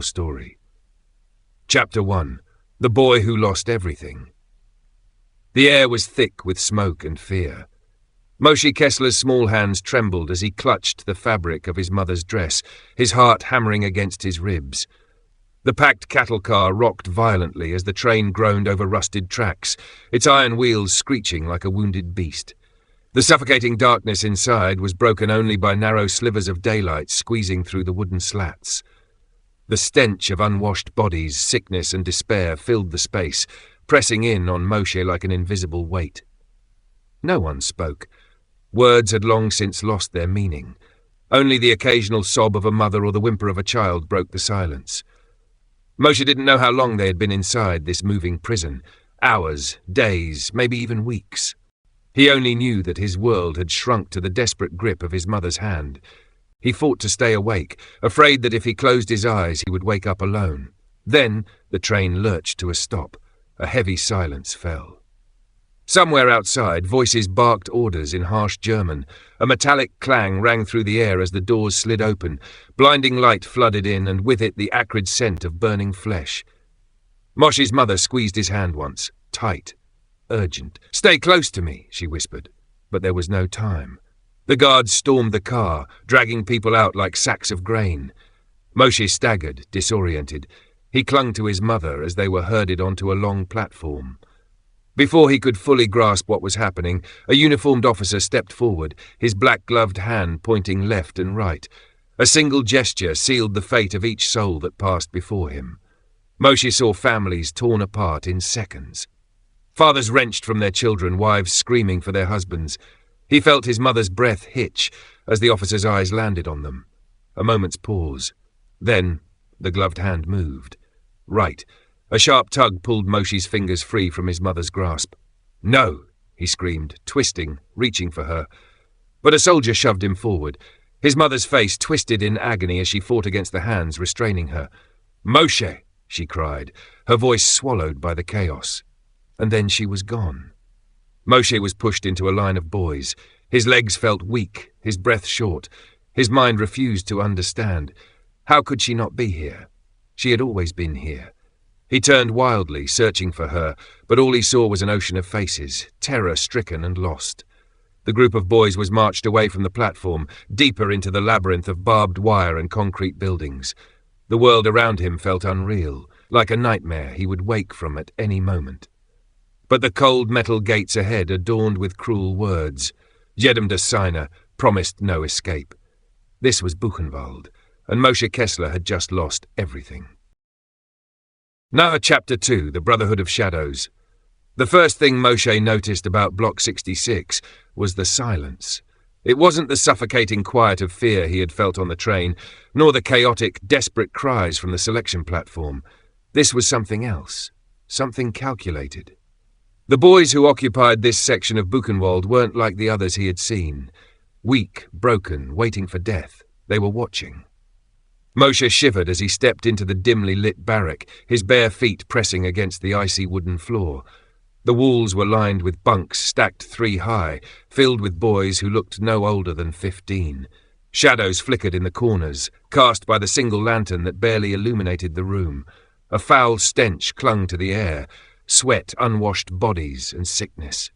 story. Chapter 1. The Boy Who Lost Everything. The air was thick with smoke and fear. Moshe Kessler's small hands trembled as he clutched the fabric of his mother's dress, his heart hammering against his ribs. The packed cattle car rocked violently as the train groaned over rusted tracks, its iron wheels screeching like a wounded beast. The suffocating darkness inside was broken only by narrow slivers of daylight squeezing through the wooden slats. The stench of unwashed bodies, sickness and despair filled the space, pressing in on Moshe like an invisible weight. No one spoke. Words had long since lost their meaning. Only the occasional sob of a mother or the whimper of a child broke the silence. Moshe didn't know how long they had been inside this moving prison. Hours, days, maybe even weeks. He only knew that his world had shrunk to the desperate grip of his mother's hand. He fought to stay awake, afraid that if he closed his eyes he would wake up alone. Then the train lurched to a stop. A heavy silence fell. Somewhere outside, voices barked orders in harsh German. A metallic clang rang through the air as the doors slid open. Blinding light flooded in, and with it the acrid scent of burning flesh. Moshe's mother squeezed his hand once, tight, urgent. "Stay close to me," she whispered. But there was no time. The guards stormed the car, dragging people out like sacks of grain. Moshe staggered, disoriented. He clung to his mother as they were herded onto a long platform. Before he could fully grasp what was happening, a uniformed officer stepped forward, his black-gloved hand pointing left and right. A single gesture sealed the fate of each soul that passed before him. Moshe saw families torn apart in seconds. Fathers wrenched from their children, wives screaming for their husbands. He felt his mother's breath hitch as the officer's eyes landed on them. A moment's pause. Then the gloved hand moved. Right. A sharp tug pulled Moshe's fingers free from his mother's grasp. "No!" he screamed, twisting, reaching for her. But a soldier shoved him forward. His mother's face twisted in agony as she fought against the hands restraining her. "Moshe!" she cried, her voice swallowed by the chaos. And then she was gone. Moshe was pushed into a line of boys. His legs felt weak, his breath short. His mind refused to understand. How could she not be here? She had always been here. He turned wildly, searching for her, but all he saw was an ocean of faces, terror-stricken and lost. The group of boys was marched away from the platform, deeper into the labyrinth of barbed wire and concrete buildings. The world around him felt unreal, like a nightmare he would wake from at any moment. But the cold metal gates ahead adorned with cruel words. Jedem des Seiner promised no escape. This was Buchenwald, and Moshe Kessler had just lost everything. Now Chapter 2, The Brotherhood of Shadows. The first thing Moshe noticed about Block 66 was the silence. It wasn't the suffocating quiet of fear he had felt on the train, nor the chaotic, desperate cries from the selection platform. This was something else, something calculated. The boys who occupied this section of Buchenwald weren't like the others he had seen. Weak, broken, waiting for death. They were watching. Moshe shivered as he stepped into the dimly lit barrack, his bare feet pressing against the icy wooden floor. The walls were lined with bunks stacked 3 high, filled with boys who looked no older than 15. Shadows flickered in the corners, cast by the single lantern that barely illuminated the room. A foul stench clung to the air, sweat, unwashed bodies, and sickness.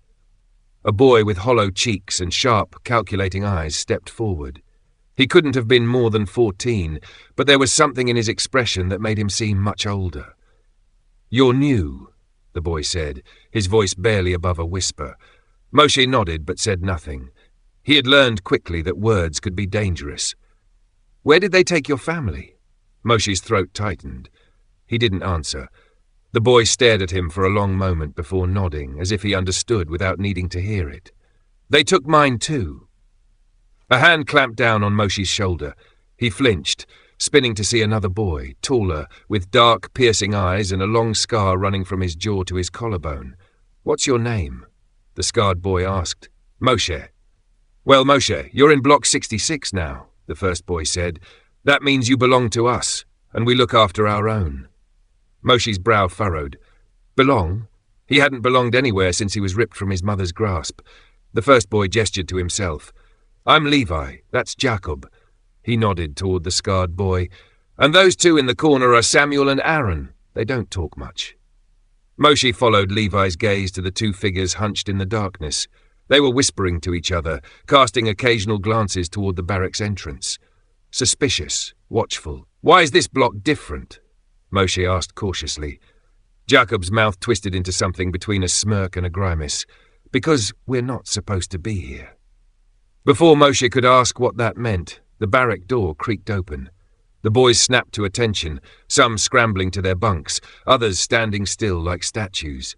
A boy with hollow cheeks and sharp, calculating eyes stepped forward. He couldn't have been more than 14, but there was something in his expression that made him seem much older. "You're new," the boy said, his voice barely above a whisper. Moshe nodded but said nothing. He had learned quickly that words could be dangerous. "Where did they take your family?" Moshe's throat tightened. He didn't answer. The boy stared at him for a long moment before nodding, as if he understood without needing to hear it. "They took mine too." A hand clamped down on Moshe's shoulder. He flinched, spinning to see another boy, taller, with dark, piercing eyes and a long scar running from his jaw to his collarbone. "What's your name?" the scarred boy asked. "Moshe." "Well, Moshe, you're in Block 66 now," the first boy said. "That means you belong to us, and we look after our own." Moshe's brow furrowed. Belong? He hadn't belonged anywhere since he was ripped from his mother's grasp. The first boy gestured to himself. "I'm Levi, that's Jacob." He nodded toward the scarred boy. And those two in the corner are Samuel and Aaron. They don't talk much." Moshe followed Levi's gaze to the two figures hunched in the darkness. They were whispering to each other, casting occasional glances toward the barracks entrance. Suspicious, watchful. "Why is this block different?" Moshe asked cautiously. Jacob's mouth twisted into something between a smirk and a grimace. "Because we're not supposed to be here." Before Moshe could ask what that meant, the barrack door creaked open. The boys snapped to attention, some scrambling to their bunks, others standing still like statues.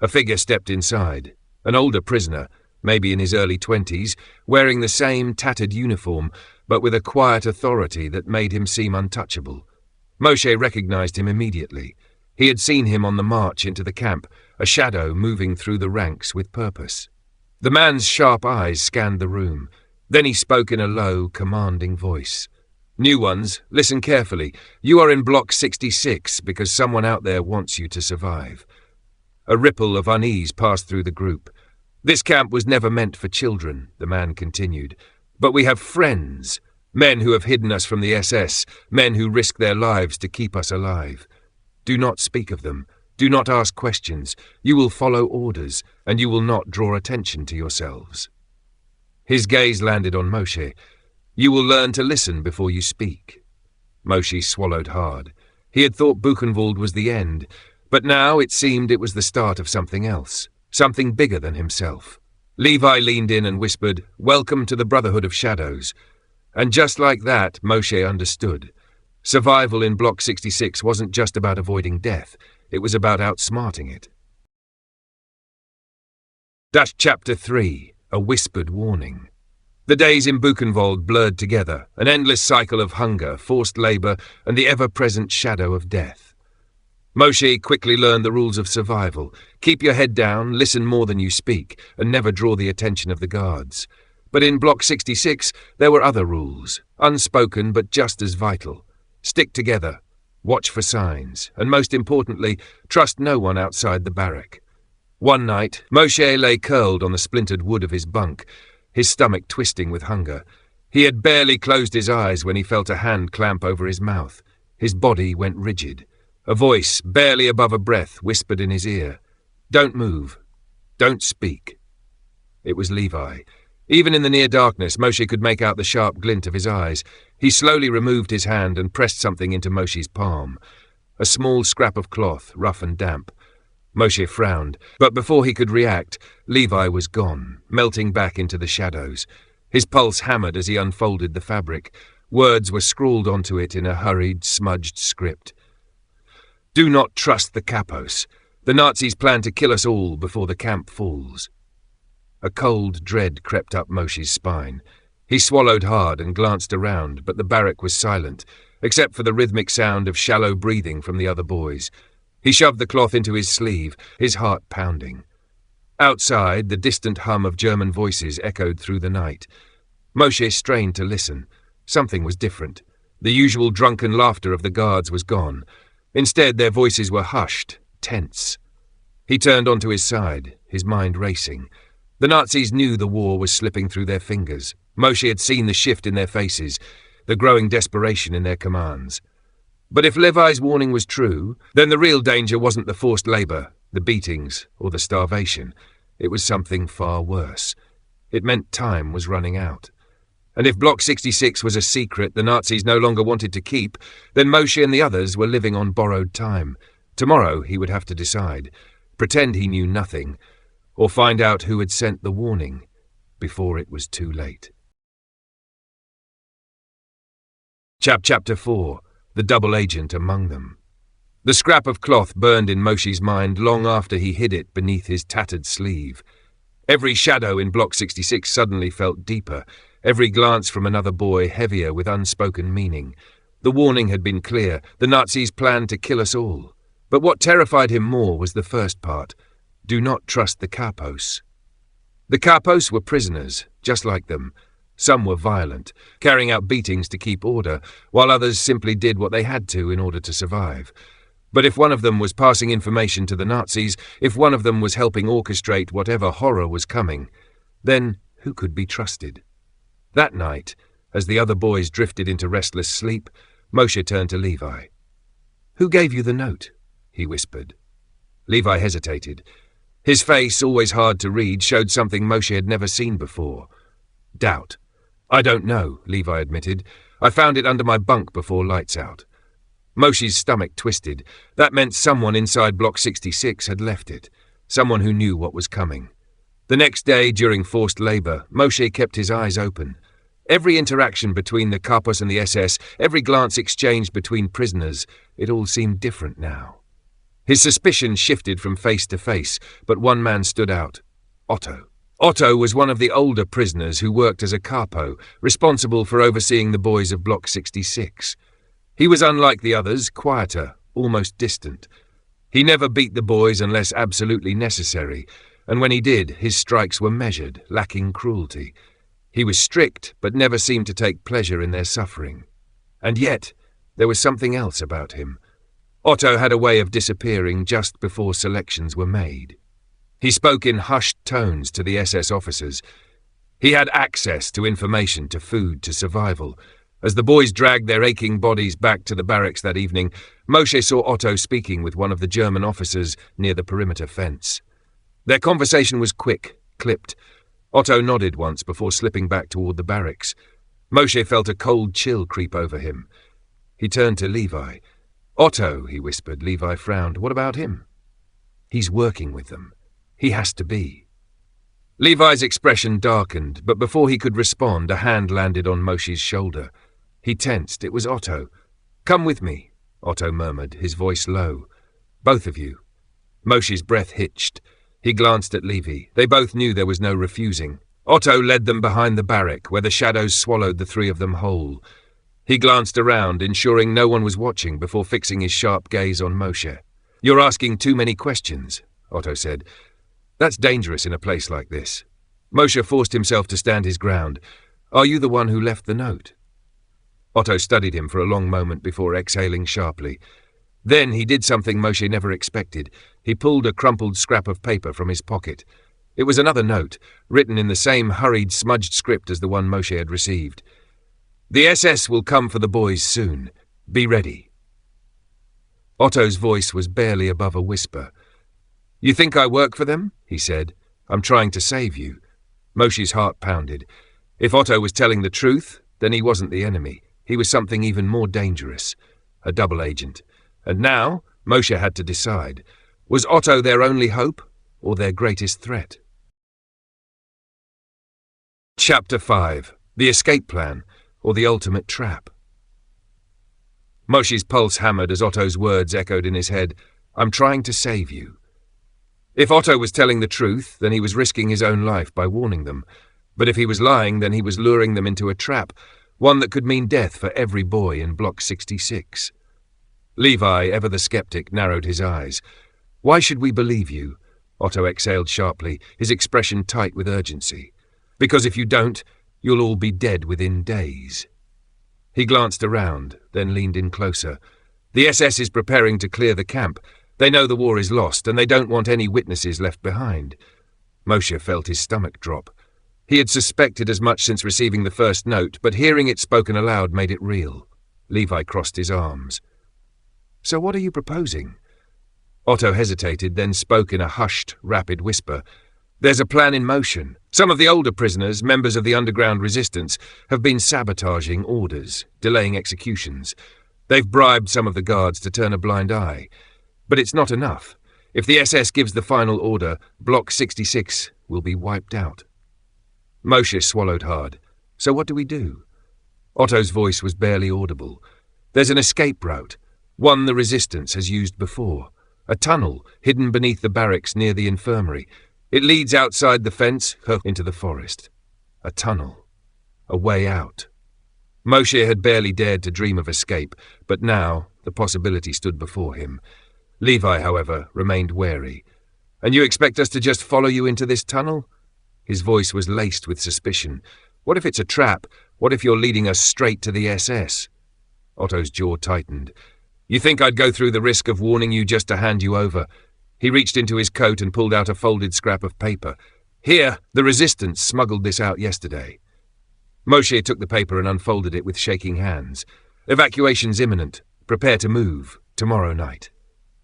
A figure stepped inside, an older prisoner, maybe in his early 20s, wearing the same tattered uniform, but with a quiet authority that made him seem untouchable. Moshe recognized him immediately. He had seen him on the march into the camp, a shadow moving through the ranks with purpose. The man's sharp eyes scanned the room. Then he spoke in a low, commanding voice. "New ones, listen carefully. You are in Block 66 because someone out there wants you to survive." A ripple of unease passed through the group. "This camp was never meant for children," the man continued. "But we have friends, men who have hidden us from the SS, men who risk their lives to keep us alive. Do not speak of them. Do not ask questions. You will follow orders, and you will not draw attention to yourselves." His gaze landed on Moshe. "You will learn to listen before you speak." Moshe swallowed hard. He had thought Buchenwald was the end, but now it seemed it was the start of something else, something bigger than himself. Levi leaned in and whispered, "Welcome to the Brotherhood of Shadows." And just like that, Moshe understood. Survival in Block 66 wasn't just about avoiding death, it was about outsmarting it. Chapter 3, A Whispered Warning. The days in Buchenwald blurred together, an endless cycle of hunger, forced labor, and the ever-present shadow of death. Moshe quickly learned the rules of survival. Keep your head down, listen more than you speak, and never draw the attention of the guards. But in Block 66, there were other rules, unspoken but just as vital. Stick together, watch for signs, and most importantly, trust no one outside the barrack. One night, Moshe lay curled on the splintered wood of his bunk, his stomach twisting with hunger. He had barely closed his eyes when he felt a hand clamp over his mouth. His body went rigid. A voice, barely above a breath, whispered in his ear, "Don't move. Don't speak." It was Levi. Even in the near darkness, Moshe could make out the sharp glint of his eyes. He slowly removed his hand and pressed something into Moshe's palm. A small scrap of cloth, rough and damp. Moshe frowned, but before he could react, Levi was gone, melting back into the shadows. His pulse hammered as he unfolded the fabric. Words were scrawled onto it in a hurried, smudged script. "Do not trust the capos. The Nazis plan to kill us all before the camp falls." A cold dread crept up Moshe's spine. He swallowed hard and glanced around, but the barrack was silent, except for the rhythmic sound of shallow breathing from the other boys. He shoved the cloth into his sleeve, his heart pounding. Outside, the distant hum of German voices echoed through the night. Moshe strained to listen. Something was different. The usual drunken laughter of the guards was gone. Instead, their voices were hushed, tense. He turned onto his side, his mind racing. The Nazis knew the war was slipping through their fingers. Moshe had seen the shift in their faces, the growing desperation in their commands. But if Levi's warning was true, then the real danger wasn't the forced labor, the beatings, or the starvation. It was something far worse. It meant time was running out. And if Block 66 was a secret the Nazis no longer wanted to keep, then Moshe and the others were living on borrowed time. Tomorrow he would have to decide. Pretend he knew nothing, or find out who had sent the warning before it was too late. Chapter 4, The Double Agent Among Them. The scrap of cloth burned in Moshe's mind long after he hid it beneath his tattered sleeve. Every shadow in Block 66 suddenly felt deeper, every glance from another boy heavier with unspoken meaning. The warning had been clear. The Nazis planned to kill us all. But what terrified him more was the first part. Do not trust the capos. The capos were prisoners, just like them. Some were violent, carrying out beatings to keep order, while others simply did what they had to in order to survive. But if one of them was passing information to the Nazis, if one of them was helping orchestrate whatever horror was coming, then who could be trusted? That night, as the other boys drifted into restless sleep, Moshe turned to Levi. "Who gave you the note?" he whispered. Levi hesitated. His face, always hard to read, showed something Moshe had never seen before. Doubt. "I don't know," Levi admitted. "I found it under my bunk before lights out." Moshe's stomach twisted. That meant someone inside Block 66 had left it. Someone who knew what was coming. The next day, during forced labor, Moshe kept his eyes open. Every interaction between the Kapos and the SS, every glance exchanged between prisoners, it all seemed different now. His suspicion shifted from face to face, but one man stood out. Otto. Otto was one of the older prisoners who worked as a capo, responsible for overseeing the boys of Block 66. He was unlike the others, quieter, almost distant. He never beat the boys unless absolutely necessary, and when he did, his strikes were measured, lacking cruelty. He was strict, but never seemed to take pleasure in their suffering. And yet, there was something else about him. Otto had a way of disappearing just before selections were made. He spoke in hushed tones to the SS officers. He had access to information, to food, to survival. As the boys dragged their aching bodies back to the barracks that evening, Moshe saw Otto speaking with one of the German officers near the perimeter fence. Their conversation was quick, clipped. Otto nodded once before slipping back toward the barracks. Moshe felt a cold chill creep over him. He turned to Levi. "Otto," he whispered. Levi frowned. "What about him?" "He's working with them. He has to be." Levi's expression darkened, but before he could respond, a hand landed on Moshe's shoulder. He tensed. It was Otto. "Come with me," Otto murmured, his voice low. "Both of you." Moshe's breath hitched. He glanced at Levi. They both knew there was no refusing. Otto led them behind the barrack, where the shadows swallowed the three of them whole. He glanced around, ensuring no one was watching before fixing his sharp gaze on Moshe. "You're asking too many questions," Otto said. "That's dangerous in a place like this." Moshe forced himself to stand his ground. "Are you the one who left the note?" Otto studied him for a long moment before exhaling sharply. Then he did something Moshe never expected. He pulled a crumpled scrap of paper from his pocket. It was another note, written in the same hurried, smudged script as the one Moshe had received. "The SS will come for the boys soon. Be ready." Otto's voice was barely above a whisper. "You think I work for them?" he said. "I'm trying to save you." Moshe's heart pounded. If Otto was telling the truth, then he wasn't the enemy. He was something even more dangerous. A double agent. And now, Moshe had to decide. Was Otto their only hope, or their greatest threat? Chapter 5. The Escape Plan, or the Ultimate Trap. Moshe's pulse hammered as Otto's words echoed in his head. "I'm trying to save you." If Otto was telling the truth, then he was risking his own life by warning them. But if he was lying, then he was luring them into a trap, one that could mean death for every boy in Block 66. Levi, ever the skeptic, narrowed his eyes. "Why should we believe you?" Otto exhaled sharply, his expression tight with urgency. "Because if you don't, you'll all be dead within days." He glanced around, then leaned in closer. "The SS is preparing to clear the camp. They know the war is lost, and they don't want any witnesses left behind." Moshe felt his stomach drop. He had suspected as much since receiving the first note, but hearing it spoken aloud made it real. Levi crossed his arms. "So what are you proposing?" Otto hesitated, then spoke in a hushed, rapid whisper. "There's a plan in motion. Some of the older prisoners, members of the underground resistance, have been sabotaging orders, delaying executions. They've bribed some of the guards to turn a blind eye. But it's not enough. If the SS gives the final order, Block 66 will be wiped out." Moshe swallowed hard. "So what do we do?" Otto's voice was barely audible. "There's an escape route, one the resistance has used before. A tunnel hidden beneath the barracks near the infirmary. It leads outside the fence, into the forest. A tunnel. A way out." Moshe had barely dared to dream of escape, but now the possibility stood before him. Levi, however, remained wary. "And you expect us to just follow you into this tunnel?" His voice was laced with suspicion. "What if it's a trap? What if you're leading us straight to the SS?" Otto's jaw tightened. "You think I'd go through the risk of warning you just to hand you over?" He reached into his coat and pulled out a folded scrap of paper. "Here, the resistance smuggled this out yesterday." Moshe took the paper and unfolded it with shaking hands. Evacuation's imminent. Prepare to move. Tomorrow night.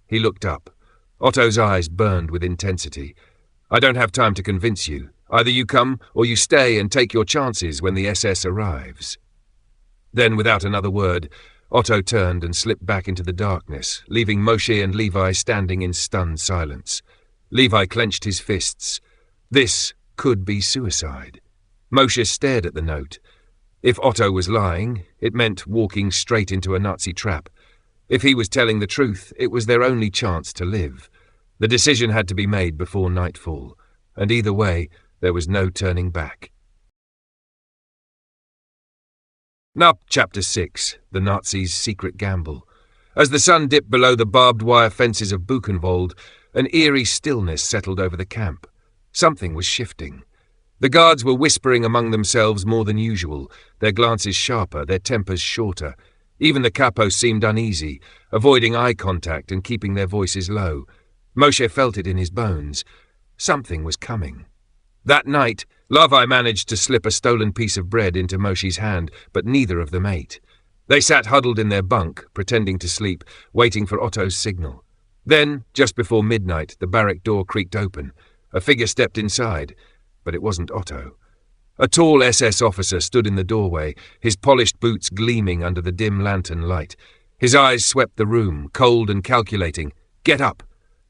He looked up. Otto's eyes burned with intensity. I don't have time to convince you. Either you come, or you stay and take your chances when the SS arrives. Then, without another word, Otto turned and slipped back into the darkness, leaving Moshe and Levi standing in stunned silence. Levi clenched his fists. This could be suicide. Moshe stared at the note. If Otto was lying, it meant walking straight into a Nazi trap. If he was telling the truth, it was their only chance to live. The decision had to be made before nightfall, and either way, there was no turning back. Now, Chapter 6, The Nazis' Secret Gamble. As the sun dipped below the barbed wire fences of Buchenwald, an eerie stillness settled over the camp. Something was shifting. The guards were whispering among themselves more than usual, their glances sharper, their tempers shorter. Even the capos seemed uneasy, avoiding eye contact and keeping their voices low. Moshe felt it in his bones. Something was coming. That night, Levi managed to slip a stolen piece of bread into Moshe's hand, but neither of them ate. They sat huddled in their bunk, pretending to sleep, waiting for Otto's signal. Then, just before midnight, the barrack door creaked open. A figure stepped inside, but it wasn't Otto. A tall SS officer stood in the doorway, his polished boots gleaming under the dim lantern light. His eyes swept the room, cold and calculating. "Get up!"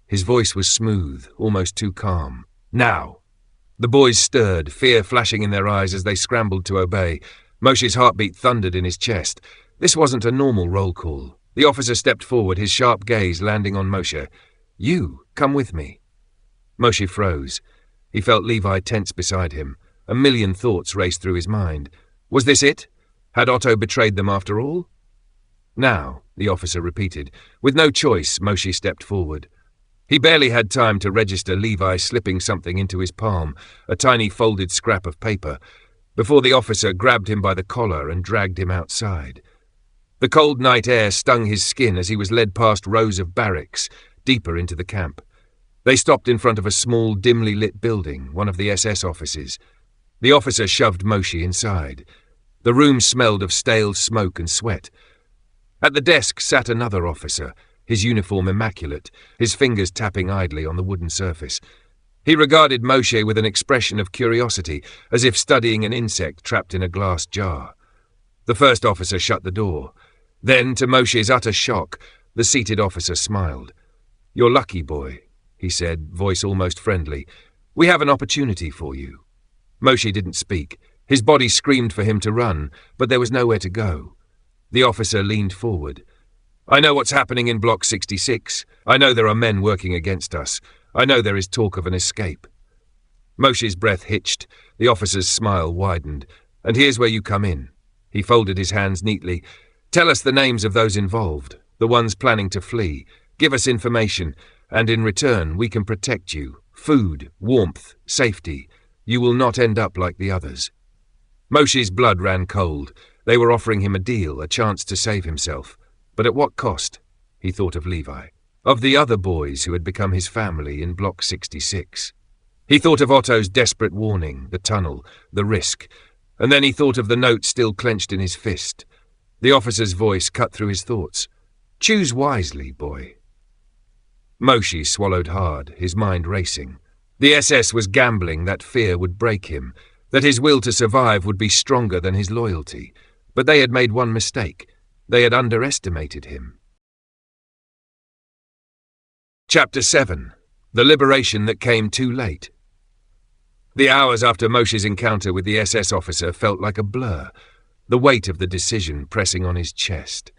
His voice was smooth, almost too calm. "Now!" The boys stirred, fear flashing in their eyes as they scrambled to obey. Moshe's heartbeat thundered in his chest. This wasn't a normal roll call. The officer stepped forward, his sharp gaze landing on Moshe. "You, come with me." Moshe froze. He felt Levi tense beside him. A million thoughts raced through his mind. Was this it? Had Otto betrayed them after all? "Now," the officer repeated. With no choice, Moshe stepped forward. He barely had time to register Levi slipping something into his palm, a tiny folded scrap of paper, before the officer grabbed him by the collar and dragged him outside. The cold night air stung his skin as he was led past rows of barracks, deeper into the camp. They stopped in front of a small, dimly lit building, one of the SS offices. The officer shoved Moshe inside. The room smelled of stale smoke and sweat. At the desk sat another officer, his uniform immaculate, his fingers tapping idly on the wooden surface. He regarded Moshe with an expression of curiosity, as if studying an insect trapped in a glass jar. The first officer shut the door. Then, to Moshe's utter shock, the seated officer smiled. "You're lucky, boy," he said, voice almost friendly. "We have an opportunity for you." Moshe didn't speak. His body screamed for him to run, but there was nowhere to go. The officer leaned forward. "I know what's happening in Block 66. I know there are men working against us. I know there is talk of an escape." Moshe's breath hitched. The officer's smile widened. "And here's where you come in." He folded his hands neatly. "Tell us the names of those involved, the ones planning to flee. Give us information, and in return we can protect you. Food, warmth, safety. You will not end up like the others." Moshe's blood ran cold. They were offering him a deal, a chance to save himself. But at what cost? He thought of Levi, of the other boys who had become his family in Block 66. He thought of Otto's desperate warning, the tunnel, the risk, and then he thought of the note still clenched in his fist. The officer's voice cut through his thoughts. "Choose wisely, boy." Moshe swallowed hard, his mind racing. The SS was gambling that fear would break him, that his will to survive would be stronger than his loyalty. But they had made one mistake. They had underestimated him. Chapter 7. The Liberation That Came Too Late. The hours after Moshe's encounter with the SS officer felt like a blur, the weight of the decision pressing on his chest.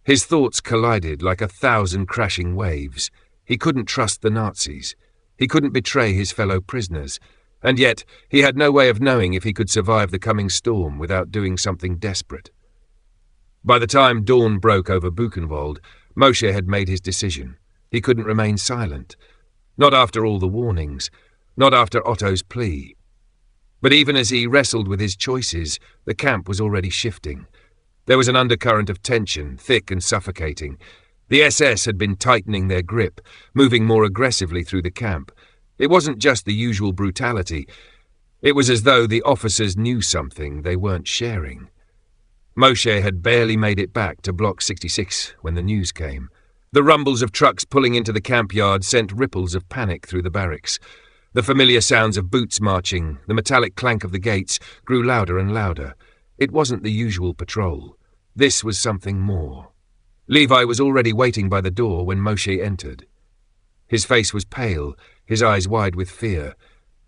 His thoughts collided like 1,000 crashing waves. He couldn't trust the Nazis. He couldn't betray his fellow prisoners. And yet, he had no way of knowing if he could survive the coming storm without doing something desperate. By the time dawn broke over Buchenwald, Moshe had made his decision. He couldn't remain silent. Not after all the warnings. Not after Otto's plea. But even as he wrestled with his choices, the camp was already shifting. There was an undercurrent of tension, thick and suffocating. The SS had been tightening their grip, moving more aggressively through the camp. It wasn't just the usual brutality. It was as though the officers knew something they weren't sharing. Moshe had barely made it back to Block 66 when the news came. The rumbles of trucks pulling into the camp yard sent ripples of panic through the barracks. The familiar sounds of boots marching, the metallic clank of the gates, grew louder and louder. It wasn't the usual patrol. This was something more. Levi was already waiting by the door when Moshe entered. His face was pale, his eyes wide with fear.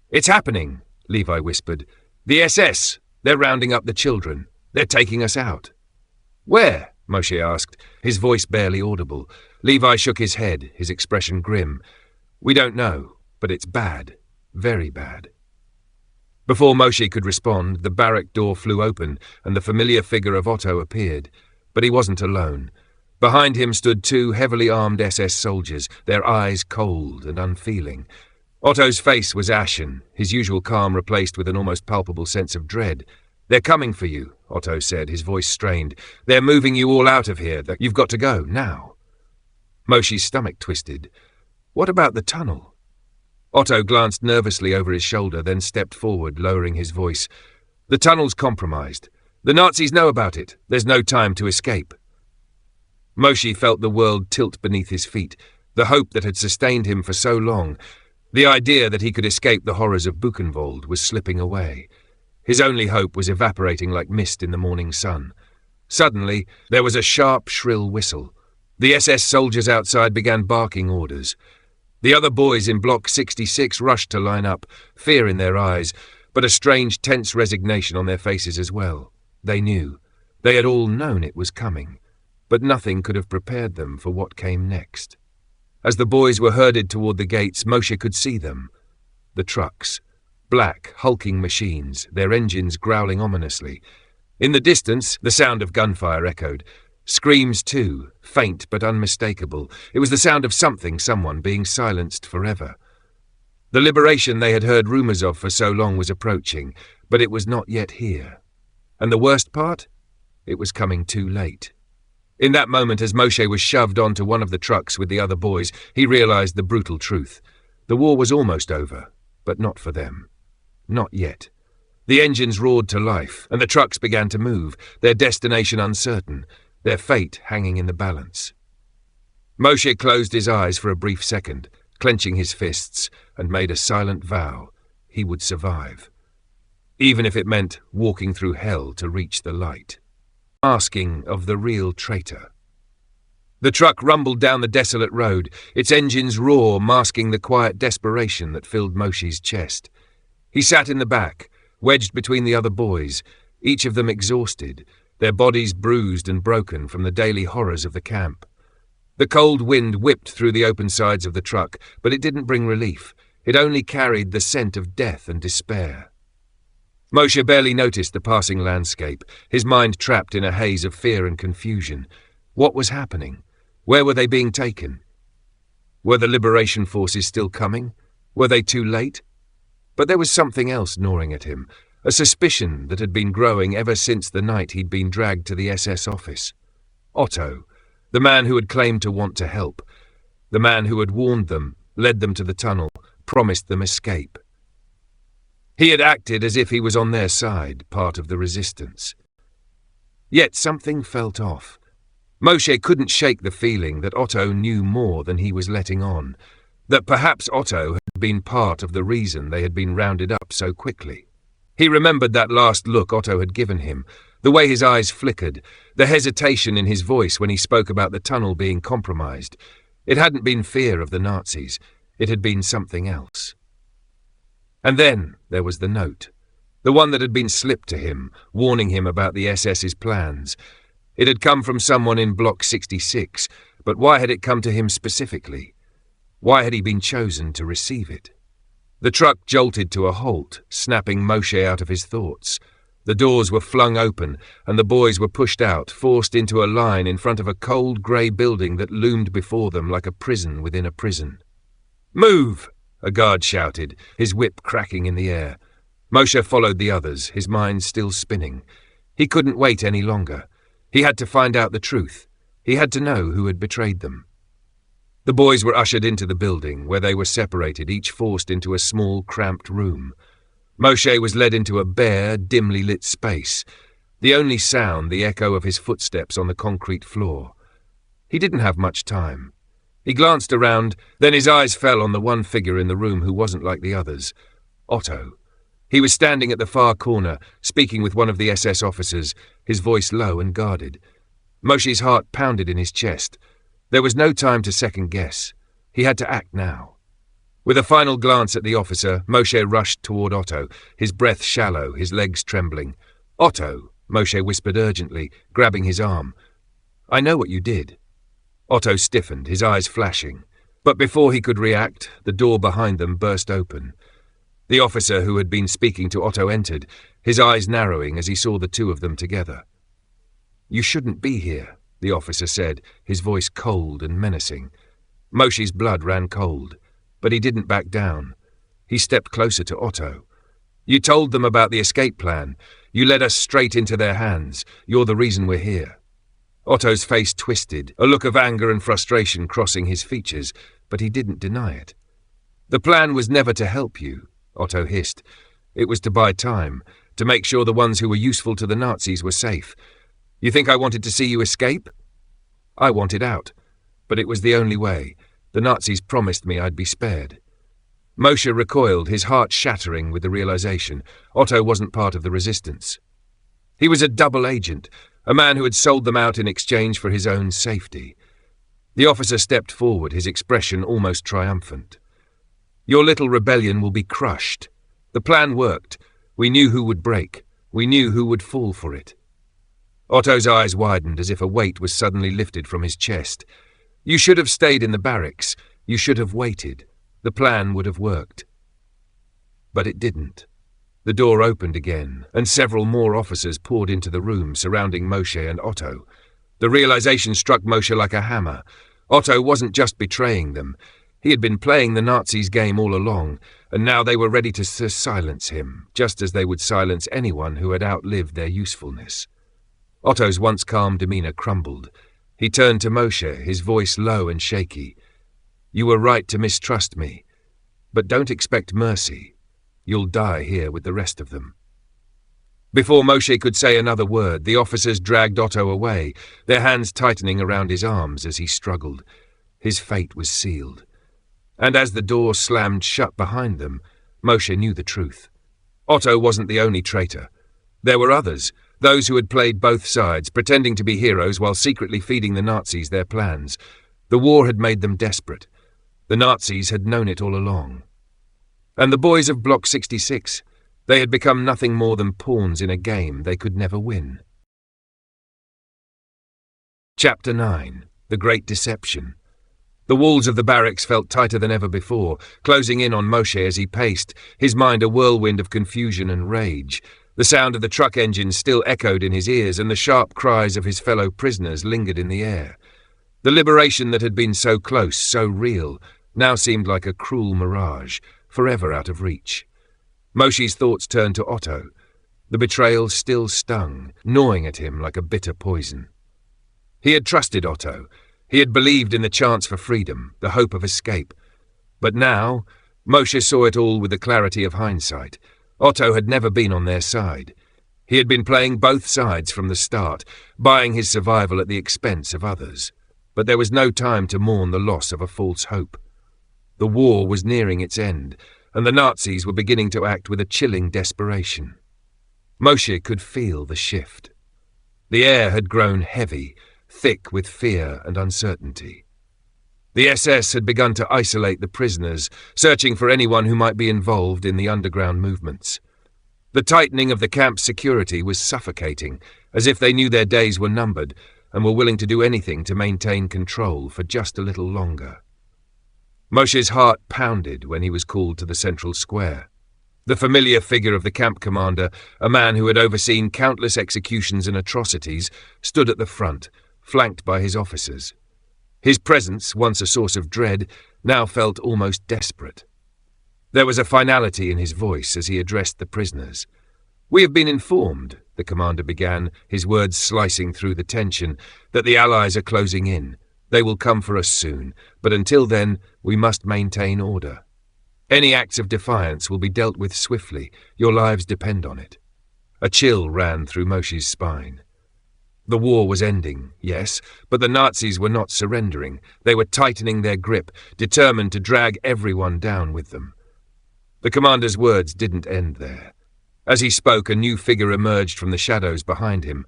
"It's happening," Levi whispered. "The SS! They're rounding up the children. They're taking us out." "Where?" Moshe asked, his voice barely audible. Levi shook his head, his expression grim. "We don't know, but it's bad. Very bad." Before Moshe could respond, the barrack door flew open and the familiar figure of Otto appeared. But he wasn't alone. Behind him stood two heavily armed SS soldiers, their eyes cold and unfeeling. Otto's face was ashen, his usual calm replaced with an almost palpable sense of dread. "They're coming for you," Otto said, his voice strained. "They're moving you all out of here. You've got to go, now." Moshe's stomach twisted. "What about the tunnel?" Otto glanced nervously over his shoulder, then stepped forward, lowering his voice. "The tunnel's compromised. The Nazis know about it. There's no time to escape." Moshe felt the world tilt beneath his feet, the hope that had sustained him for so long. The idea that he could escape the horrors of Buchenwald was slipping away. His only hope was evaporating like mist in the morning sun. Suddenly, there was a sharp, shrill whistle. The SS soldiers outside began barking orders. The other boys in Block 66 rushed to line up, fear in their eyes, but a strange, tense resignation on their faces as well. They knew. They had all known it was coming, but nothing could have prepared them for what came next. As the boys were herded toward the gates, Moshe could see them. The trucks. Black, hulking machines, their engines growling ominously. In the distance, the sound of gunfire echoed. Screams too, faint but unmistakable. It was the sound of someone being silenced forever. The liberation they had heard rumors of for so long was approaching, but it was not yet here. And the worst part? It was coming too late. In that moment, as Moshe was shoved onto one of the trucks with the other boys, he realized the brutal truth. The war was almost over, but not for them. Not yet. The engines roared to life, and the trucks began to move, their destination uncertain, their fate hanging in the balance. Moshe closed his eyes for a brief second, clenching his fists, and made a silent vow he would survive. Even if it meant walking through hell to reach the light. Asking of the real traitor. The truck rumbled down the desolate road, its engine's roar masking the quiet desperation that filled Moshe's chest. He sat in the back, wedged between the other boys, each of them exhausted, their bodies bruised and broken from the daily horrors of the camp. The cold wind whipped through the open sides of the truck, but it didn't bring relief. It only carried the scent of death and despair. Moshe barely noticed the passing landscape, his mind trapped in a haze of fear and confusion. What was happening? Where were they being taken? Were the liberation forces still coming? Were they too late? But there was something else gnawing at him, a suspicion that had been growing ever since the night he'd been dragged to the SS office. Otto, the man who had claimed to want to help, the man who had warned them, led them to the tunnel, promised them escape. He had acted as if he was on their side, part of the resistance. Yet something felt off. Moshe couldn't shake the feeling that Otto knew more than he was letting on, that perhaps Otto had been part of the reason they had been rounded up so quickly. He remembered that last look Otto had given him, the way his eyes flickered, the hesitation in his voice when he spoke about the tunnel being compromised. It hadn't been fear of the Nazis, it had been something else. And then there was the note, the one that had been slipped to him, warning him about the SS's plans. It had come from someone in Block 66, but why had it come to him specifically? Why had he been chosen to receive it? The truck jolted to a halt, snapping Moshe out of his thoughts. The doors were flung open, and the boys were pushed out, forced into a line in front of a cold grey building that loomed before them like a prison within a prison. "Move!" a guard shouted, his whip cracking in the air. Moshe followed the others, his mind still spinning. He couldn't wait any longer. He had to find out the truth. He had to know who had betrayed them. The boys were ushered into the building, where they were separated, each forced into a small, cramped room. Moshe was led into a bare, dimly lit space. The only sound, the echo of his footsteps on the concrete floor. He didn't have much time. He glanced around, then his eyes fell on the one figure in the room who wasn't like the others. Otto. He was standing at the far corner, speaking with one of the SS officers, his voice low and guarded. Moshe's heart pounded in his chest. There was no time to second guess. He had to act now. With a final glance at the officer, Moshe rushed toward Otto, his breath shallow, his legs trembling. "Otto," Moshe whispered urgently, grabbing his arm. "I know what you did." Otto stiffened, his eyes flashing. But before he could react, the door behind them burst open. The officer who had been speaking to Otto entered, his eyes narrowing as he saw the two of them together. "You shouldn't be here," the officer said, his voice cold and menacing. Moshe's blood ran cold, but he didn't back down. He stepped closer to Otto. "You told them about the escape plan. You led us straight into their hands. You're the reason we're here." Otto's face twisted, a look of anger and frustration crossing his features, but he didn't deny it. "The plan was never to help you," Otto hissed. "It was to buy time, to make sure the ones who were useful to the Nazis were safe. You think I wanted to see you escape? I wanted out, but it was the only way. The Nazis promised me I'd be spared." Moshe recoiled, his heart shattering with the realization Otto wasn't part of the resistance. He was a double agent, a man who had sold them out in exchange for his own safety. The officer stepped forward, his expression almost triumphant. "Your little rebellion will be crushed. The plan worked. We knew who would break. We knew who would fall for it." Otto's eyes widened as if a weight was suddenly lifted from his chest. "You should have stayed in the barracks. You should have waited. The plan would have worked." But it didn't. The door opened again, and several more officers poured into the room, surrounding Moshe and Otto. The realization struck Moshe like a hammer. Otto wasn't just betraying them. He had been playing the Nazis' game all along, and now they were ready to silence him, just as they would silence anyone who had outlived their usefulness. Otto's once calm demeanor crumbled. He turned to Moshe, his voice low and shaky. "You were right to mistrust me, but don't expect mercy. You'll die here with the rest of them." Before Moshe could say another word, the officers dragged Otto away, their hands tightening around his arms as he struggled. His fate was sealed. And as the door slammed shut behind them, Moshe knew the truth. Otto wasn't the only traitor. There were others, those who had played both sides, pretending to be heroes while secretly feeding the Nazis their plans. The war had made them desperate. The Nazis had known it all along. And the boys of Block 66, they had become nothing more than pawns in a game they could never win. Chapter 9. The Great Deception. The walls of the barracks felt tighter than ever before, closing in on Moshe as he paced, his mind a whirlwind of confusion and rage. The sound of the truck engines still echoed in his ears, and the sharp cries of his fellow prisoners lingered in the air. The liberation that had been so close, so real, now seemed like a cruel mirage, forever out of reach. Moshe's thoughts turned to Otto. The betrayal still stung, gnawing at him like a bitter poison. He had trusted Otto. He had believed in the chance for freedom, the hope of escape. But now, Moshe saw it all with the clarity of hindsight. Otto had never been on their side. He had been playing both sides from the start, buying his survival at the expense of others. But there was no time to mourn the loss of a false hope. The war was nearing its end, and the Nazis were beginning to act with a chilling desperation. Moshe could feel the shift. The air had grown heavy, thick with fear and uncertainty. The SS had begun to isolate the prisoners, searching for anyone who might be involved in the underground movements. The tightening of the camp's security was suffocating, as if they knew their days were numbered and were willing to do anything to maintain control for just a little longer. Moshe's heart pounded when he was called to the central square. The familiar figure of the camp commander, a man who had overseen countless executions and atrocities, stood at the front, flanked by his officers. His presence, once a source of dread, now felt almost desperate. There was a finality in his voice as he addressed the prisoners. "We have been informed," the commander began, his words slicing through the tension, "that the Allies are closing in. They will come for us soon, but until then, we must maintain order. Any acts of defiance will be dealt with swiftly. Your lives depend on it. A chill ran through Moshe's spine. The war was ending, yes, but the Nazis were not surrendering. They were tightening their grip, determined to drag everyone down with them. The commander's words didn't end there. As he spoke, a new figure emerged from the shadows behind him.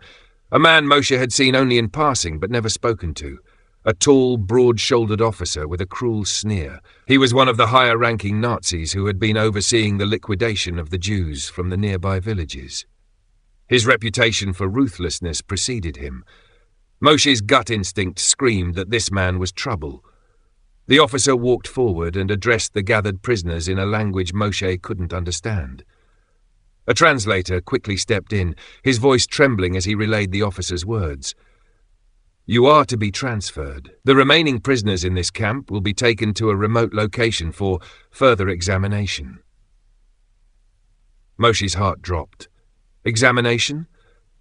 A man Moshe had seen only in passing but never spoken to. A tall, broad-shouldered officer with a cruel sneer. He was one of the higher-ranking Nazis who had been overseeing the liquidation of the Jews from the nearby villages. His reputation for ruthlessness preceded him. Moshe's gut instinct screamed that this man was trouble. The officer walked forward and addressed the gathered prisoners in a language Moshe couldn't understand. A translator quickly stepped in, his voice trembling as he relayed the officer's words. "You are to be transferred. The remaining prisoners in this camp will be taken to a remote location for further examination." Moshe's heart dropped. Examination?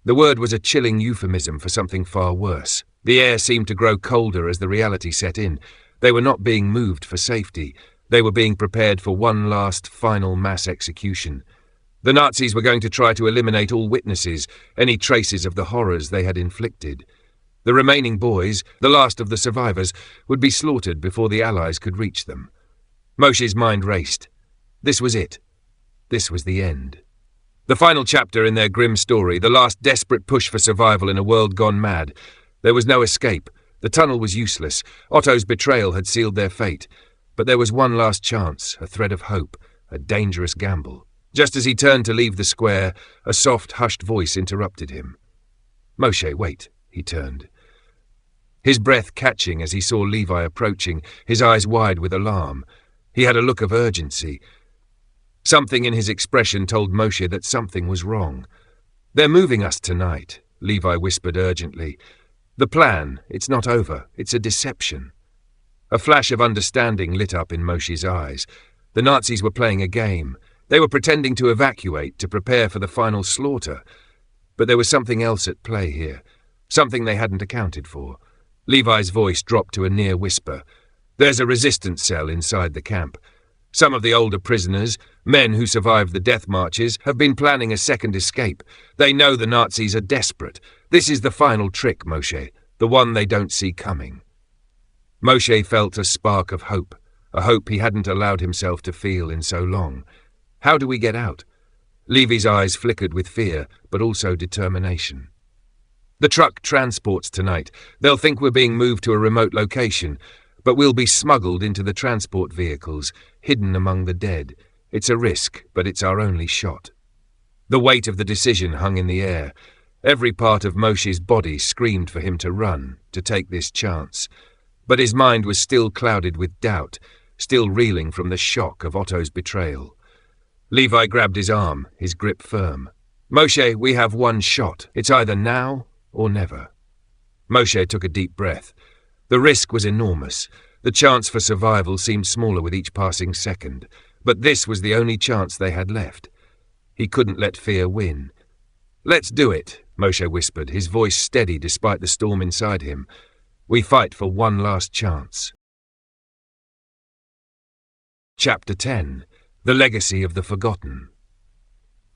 The word was a chilling euphemism for something far worse. The air seemed to grow colder as the reality set in. They were not being moved for safety. They were being prepared for one last, final mass execution. The Nazis were going to try to eliminate all witnesses, any traces of the horrors they had inflicted. The remaining boys, the last of the survivors, would be slaughtered before the Allies could reach them. Moshe's mind raced. This was it. This was the end. The final chapter in their grim story, the last desperate push for survival in a world gone mad. There was no escape. The tunnel was useless. Otto's betrayal had sealed their fate. But there was one last chance, a thread of hope, a dangerous gamble. Just as he turned to leave the square, a soft, hushed voice interrupted him. "Moshe, wait," he turned. His breath catching as he saw Levi approaching, his eyes wide with alarm. He had a look of urgency. Something in his expression told Moshe that something was wrong. "They're moving us tonight," Levi whispered urgently. "The plan, it's not over. It's a deception." A flash of understanding lit up in Moshe's eyes. The Nazis were playing a game. They were pretending to evacuate, to prepare for the final slaughter. But there was something else at play here, something they hadn't accounted for. Levi's voice dropped to a near whisper. "There's a resistance cell inside the camp. Some of the older prisoners, men who survived the death marches, have been planning a second escape. They know the Nazis are desperate. This is the final trick, Moshe, the one they don't see coming." Moshe felt a spark of hope, a hope he hadn't allowed himself to feel in so long. How do we get out? Levy's eyes flickered with fear, but also determination. "The truck transports tonight. They'll think we're being moved to a remote location, but we'll be smuggled into the transport vehicles, hidden among the dead. It's a risk, but it's our only shot." The weight of the decision hung in the air. Every part of Moshe's body screamed for him to run, to take this chance. But his mind was still clouded with doubt, still reeling from the shock of Otto's betrayal. Levi grabbed his arm, his grip firm. "Moshe, we have one shot. It's either now or never." Moshe took a deep breath. The risk was enormous. The chance for survival seemed smaller with each passing second. But this was the only chance they had left. He couldn't let fear win. "Let's do it," Moshe whispered, his voice steady despite the storm inside him. "We fight for one last chance." Chapter 10. The Legacy of the Forgotten.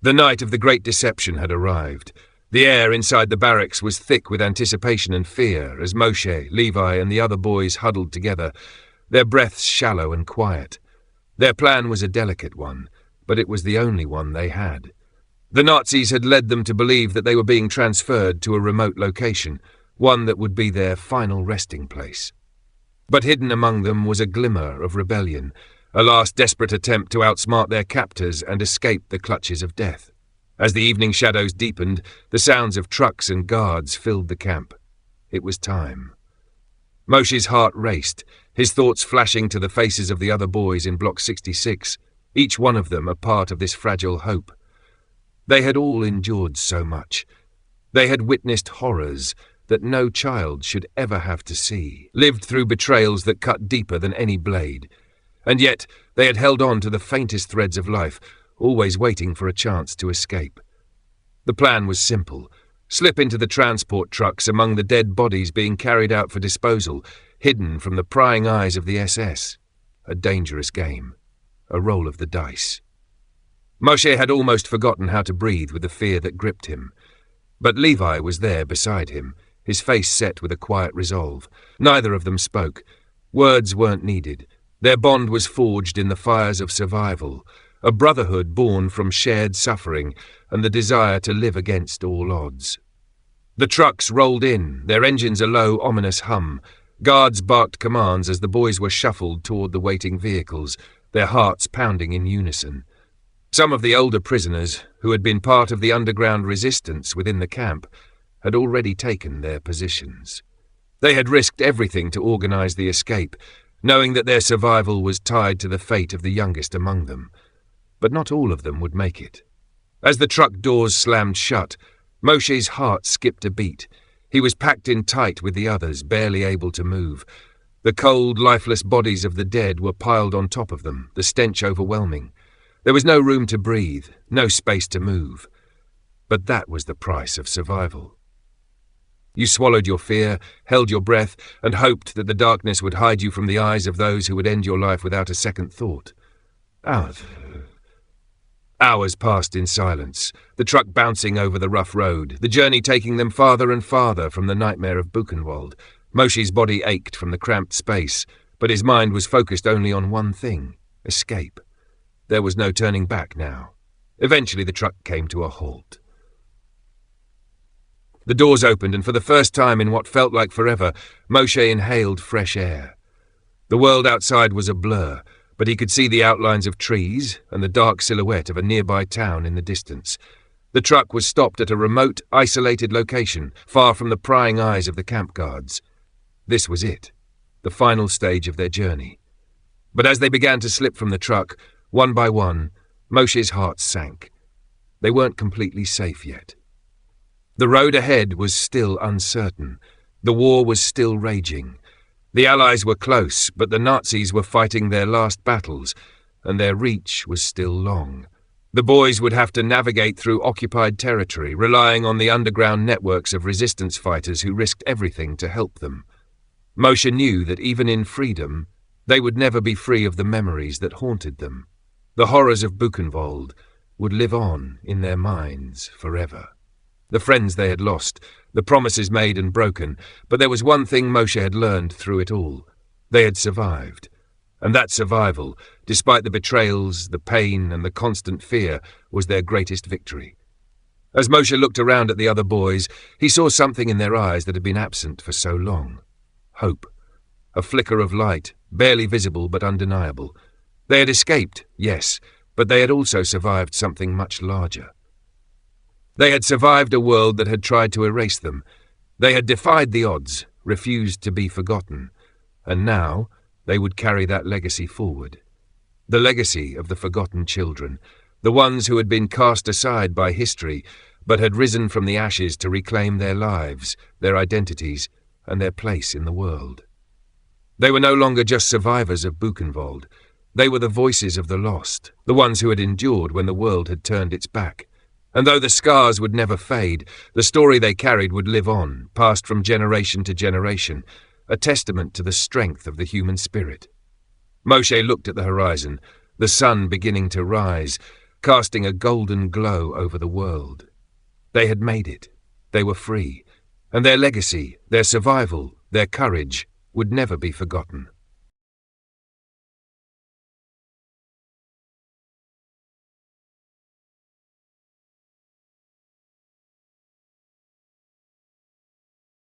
The night of the Great Deception had arrived. The air inside the barracks was thick with anticipation and fear as Moshe, Levi, and the other boys huddled together, their breaths shallow and quiet. Their plan was a delicate one, but it was the only one they had. The Nazis had led them to believe that they were being transferred to a remote location, one that would be their final resting place. But hidden among them was a glimmer of rebellion, a last desperate attempt to outsmart their captors and escape the clutches of death. As the evening shadows deepened, the sounds of trucks and guards filled the camp. It was time. Moshe's heart raced, his thoughts flashing to the faces of the other boys in Block 66, each one of them a part of this fragile hope. They had all endured so much. They had witnessed horrors that no child should ever have to see, lived through betrayals that cut deeper than any blade. And yet they had held on to the faintest threads of life, always waiting for a chance to escape. The plan was simple. Slip into the transport trucks among the dead bodies being carried out for disposal, hidden from the prying eyes of the SS. A dangerous game. A roll of the dice. Moshe had almost forgotten how to breathe with the fear that gripped him. But Levi was there beside him, his face set with a quiet resolve. Neither of them spoke. Words weren't needed. Their bond was forged in the fires of survival, a brotherhood born from shared suffering and the desire to live against all odds. The trucks rolled in, their engines a low, ominous hum. Guards barked commands as the boys were shuffled toward the waiting vehicles, their hearts pounding in unison. Some of the older prisoners, who had been part of the underground resistance within the camp, had already taken their positions. They had risked everything to organize the escape, knowing that their survival was tied to the fate of the youngest among them. But not all of them would make it. As the truck doors slammed shut, Moshe's heart skipped a beat. He was packed in tight with the others, barely able to move. The cold, lifeless bodies of the dead were piled on top of them, the stench overwhelming. There was no room to breathe, no space to move. But that was the price of survival. You swallowed your fear, held your breath, and hoped that the darkness would hide you from the eyes of those who would end your life without a second thought. Hours passed in silence, the truck bouncing over the rough road, the journey taking them farther and farther from the nightmare of Buchenwald. Moshe's body ached from the cramped space, but his mind was focused only on one thing: escape. There was no turning back now. Eventually the truck came to a halt. The doors opened, and for the first time in what felt like forever, Moshe inhaled fresh air. The world outside was a blur, but he could see the outlines of trees and the dark silhouette of a nearby town in the distance. The truck was stopped at a remote, isolated location, far from the prying eyes of the camp guards. This was it, the final stage of their journey. But as they began to slip from the truck, one by one, Moshe's heart sank. They weren't completely safe yet. The road ahead was still uncertain. The war was still raging. The Allies were close, but the Nazis were fighting their last battles, and their reach was still long. The boys would have to navigate through occupied territory, relying on the underground networks of resistance fighters who risked everything to help them. Moshe knew that even in freedom, they would never be free of the memories that haunted them. The horrors of Buchenwald would live on in their minds forever. The friends they had lost, the promises made and broken, but there was one thing Moshe had learned through it all. They had survived. And that survival, despite the betrayals, the pain, and the constant fear, was their greatest victory. As Moshe looked around at the other boys, he saw something in their eyes that had been absent for so long. Hope. A flicker of light, barely visible but undeniable. They had escaped, yes, but they had also survived something much larger. They had survived a world that had tried to erase them. They had defied the odds, refused to be forgotten, and now they would carry that legacy forward. The legacy of the forgotten children, the ones who had been cast aside by history, but had risen from the ashes to reclaim their lives, their identities, and their place in the world. They were no longer just survivors of Buchenwald. They were the voices of the lost, the ones who had endured when the world had turned its back. And though the scars would never fade, the story they carried would live on, passed from generation to generation, a testament to the strength of the human spirit. Moshe looked at the horizon, the sun beginning to rise, casting a golden glow over the world. They had made it. They were free. And their legacy, their survival, their courage would never be forgotten.